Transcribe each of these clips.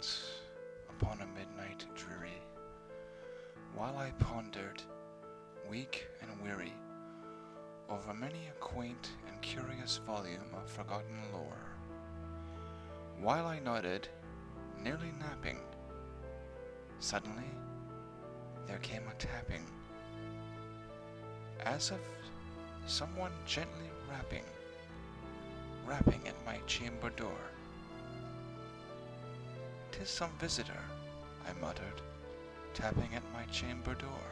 once, upon a midnight dreary, while I pondered, weak and weary, over many a quaint and curious volume of forgotten lore, while I nodded, nearly napping, suddenly there came a tapping, as of someone gently rapping at my chamber door. "'Tis some visitor," I muttered, tapping at my chamber door.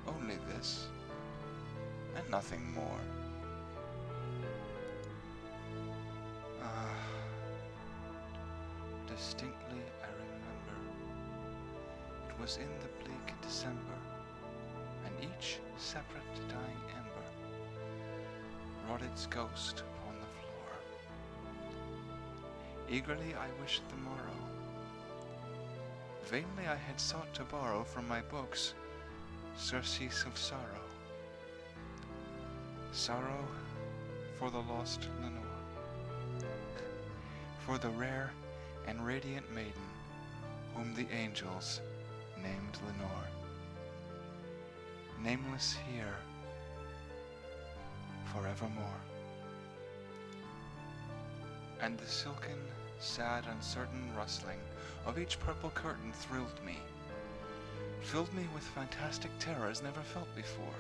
"Only this, and nothing more." Distinctly I remember, it was in the bleak December, and each separate dying ember wrought its ghost upon the floor. Eagerly I wished the morrow. Vainly I had sought to borrow from my books surcease of sorrow. Sorrow for the lost Lenore, for the rare and radiant maiden whom the angels named Lenore, nameless here forevermore. And the silken, sad, uncertain rustling of each purple curtain thrilled me, filled me with fantastic terrors never felt before,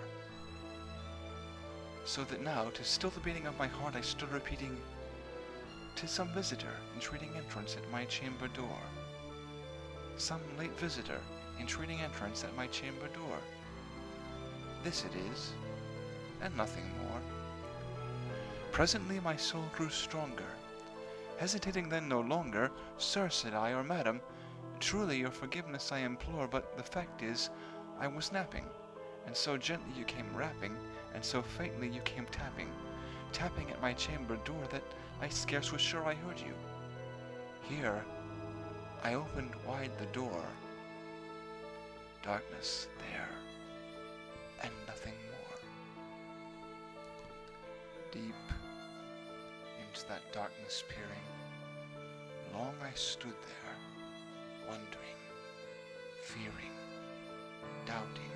so that now, to still the beating of my heart, I stood repeating, "'Tis some visitor entreating entrance at my chamber door. Some late visitor entreating entrance at my chamber door. This it is, and nothing more." Presently my soul grew stronger. Hesitating then no longer, "Sir," said I, "or madam, truly your forgiveness I implore, but the fact is, I was napping, and so gently you came rapping, and so faintly you came tapping at my chamber door, that I scarce was sure I heard you. Here, I opened wide the door. Darkness there, and nothing more." Deep into that darkness peering, long I stood there, wondering, fearing, doubting,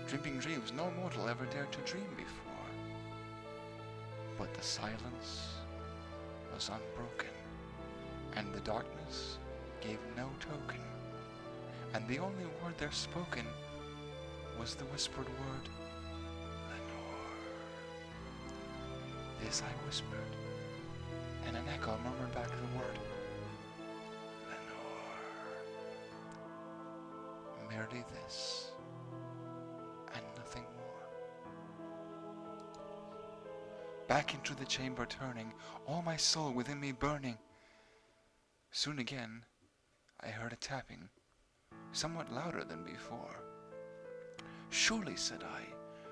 dreaming dreams no mortal ever dared to dream before. But the silence was unbroken, and the darkness gave no token, and the only word there spoken was the whispered word, "Lenore." This I whispered, and an echo murmured back the word, "Lenore." Merely this, and nothing more. Back into the chamber turning, all my soul within me burning. Soon again I heard a tapping, somewhat louder than before. "Surely," said I,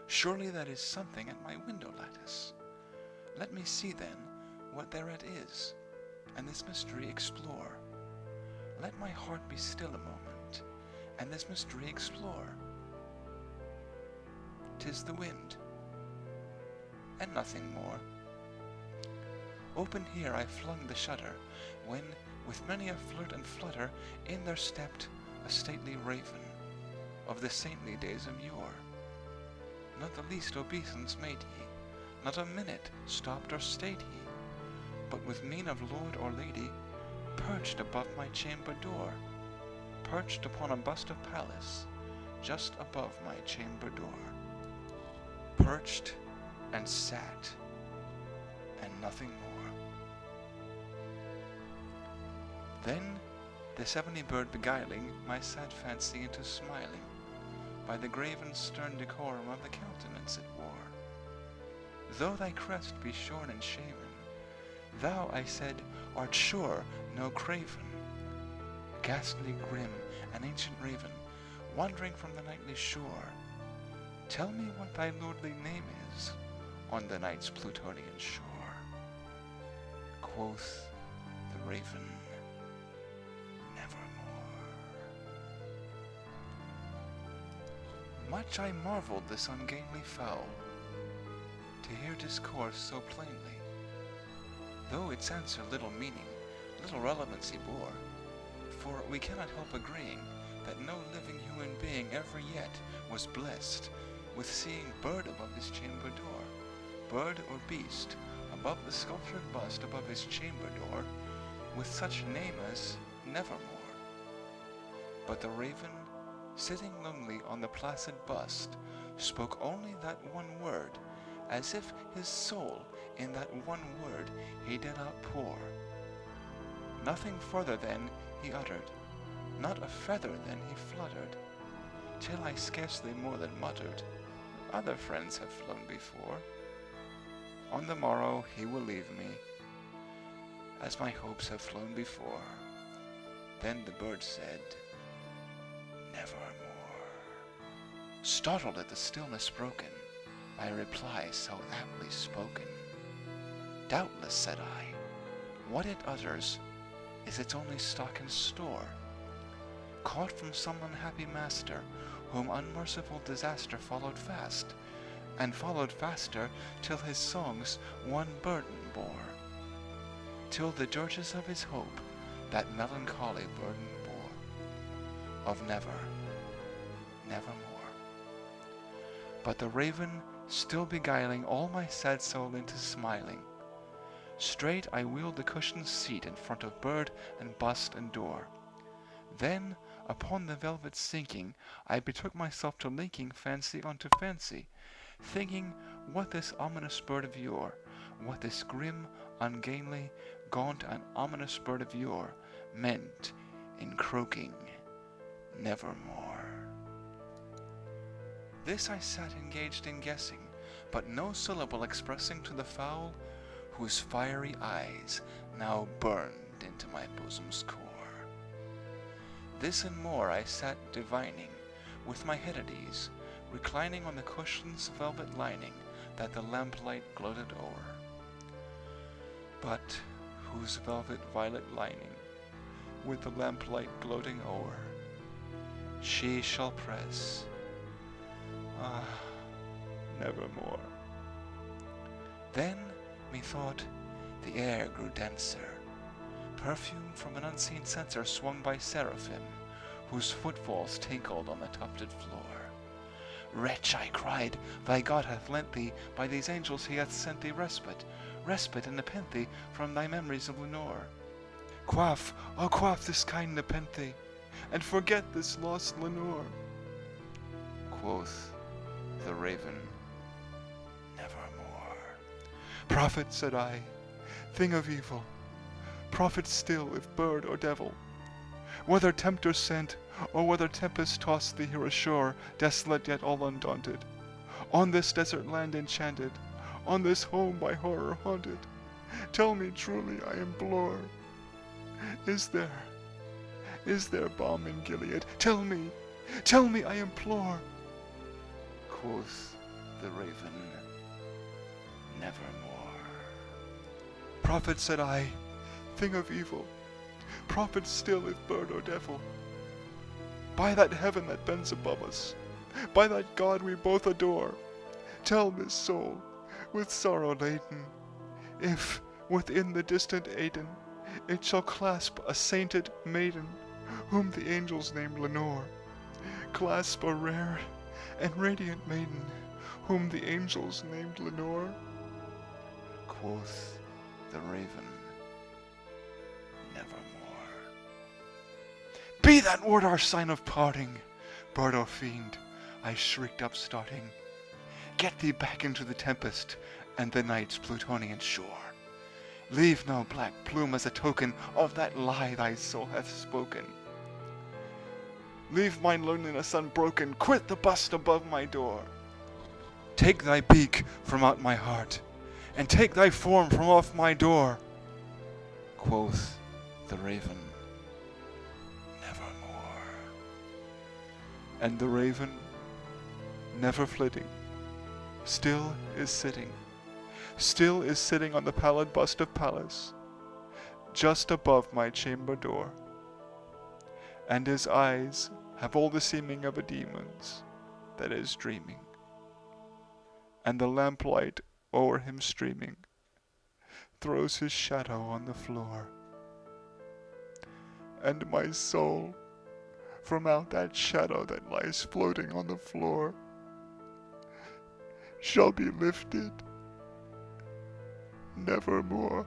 "surely that is something at my window lattice. Let me see then what thereat is, and this mystery explore. Let my heart be still a moment, and this mystery explore. 'Tis the wind, and nothing more." Open here I flung the shutter, when, with many a flirt and flutter, in there stepped a stately raven, of the saintly days of yore. Not the least obeisance made he, not a minute stopped or stayed he, but with mien of lord or lady, perched above my chamber door, perched upon a bust of Pallas, just above my chamber door. Perched and sat, and nothing more. Then this ebony bird beguiling my sad fancy into smiling, by the grave and stern decorum of the countenance it wore. "Though thy crest be shorn and shaven, thou," I said, "art sure no craven. Ghastly grim, an ancient raven, wandering from the nightly shore, tell me what thy lordly name is on the night's Plutonian shore." Quoth the raven, "Nevermore." Much I marveled this ungainly fowl, to hear discourse so plainly, though its answer little meaning, little relevance he bore, for we cannot help agreeing that no living human being ever yet was blessed with seeing bird above his chamber door, bird or beast above the sculptured bust above his chamber door, with such name as Nevermore. But the raven, sitting lonely on the placid bust, spoke only that one word, as if his soul in that one word he did outpour. Nothing further then he uttered, not a feather then he fluttered, till I scarcely more than muttered, other friends have flown before. On the morrow he will leave me, as my hopes have flown before. Then the bird said, Nevermore. Startled at the stillness broken by a reply so aptly spoken, doubtless, said I, what it utters is its only stock and store, caught from some unhappy master, whom unmerciful disaster followed fast, and followed faster till his songs one burden bore, till the dirges of his hope that melancholy burden bore, of never, nevermore. But the raven, still beguiling all my sad soul into smiling, straight I wheeled the cushioned seat in front of bird and bust and door. Then, upon the velvet sinking, I betook myself to linking fancy unto fancy, thinking what this ominous bird of yore, what this grim, ungainly, gaunt, and ominous bird of yore meant in croaking nevermore. This I sat engaged in guessing, but no syllable expressing to the fowl, whose fiery eyes now burned into my bosom's core. This and more I sat divining, with my head at ease, reclining on the cushion's velvet lining that the lamplight gloated o'er, but whose velvet violet lining, with the lamplight gloating o'er, she shall press, ah, nevermore. Then, methought, the air grew denser, perfume from an unseen censer swung by seraphim, whose footfalls tinkled on the tufted floor. Wretch, I cried, thy God hath lent thee, by these angels he hath sent thee respite, respite and nepenthe from thy memories of Lenore. Quaff, oh quaff this kind nepenthe, and forget this lost Lenore. Quoth the raven, nevermore. Prophet, said I, thing of evil, prophet still if bird or devil, whether tempter sent, or whether tempest tossed thee here ashore, desolate yet all undaunted, on this desert land enchanted, on this home by horror haunted, tell me truly, I implore, is there balm in Gilead? Tell me, I implore. Quoth the raven, nevermore. Prophet, said I, thing of evil, prophet still if bird or devil, by that heaven that bends above us, by that God we both adore, tell this soul, with sorrow laden, if, within the distant Aidenn, it shall clasp a sainted maiden, whom the angels named Lenore, clasp a rare and radiant maiden, whom the angels named Lenore. Quoth the raven, nevermore. Be that word our sign of parting, bird or fiend, I shrieked up starting. Get thee back into the tempest and the night's Plutonian shore. Leave no black plume as a token of that lie thy soul hath spoken. Leave mine loneliness unbroken, quit the bust above my door. Take thy beak from out my heart, and take thy form from off my door. Quoth the raven, nevermore. And the raven, never flitting, still is sitting on the pallid bust of Pallas, just above my chamber door. And his eyes have all the seeming of a demon's that is dreaming, and the lamplight o'er him streaming throws his shadow on the floor. and my soul, from out that shadow that lies floating on the floor, shall be lifted nevermore.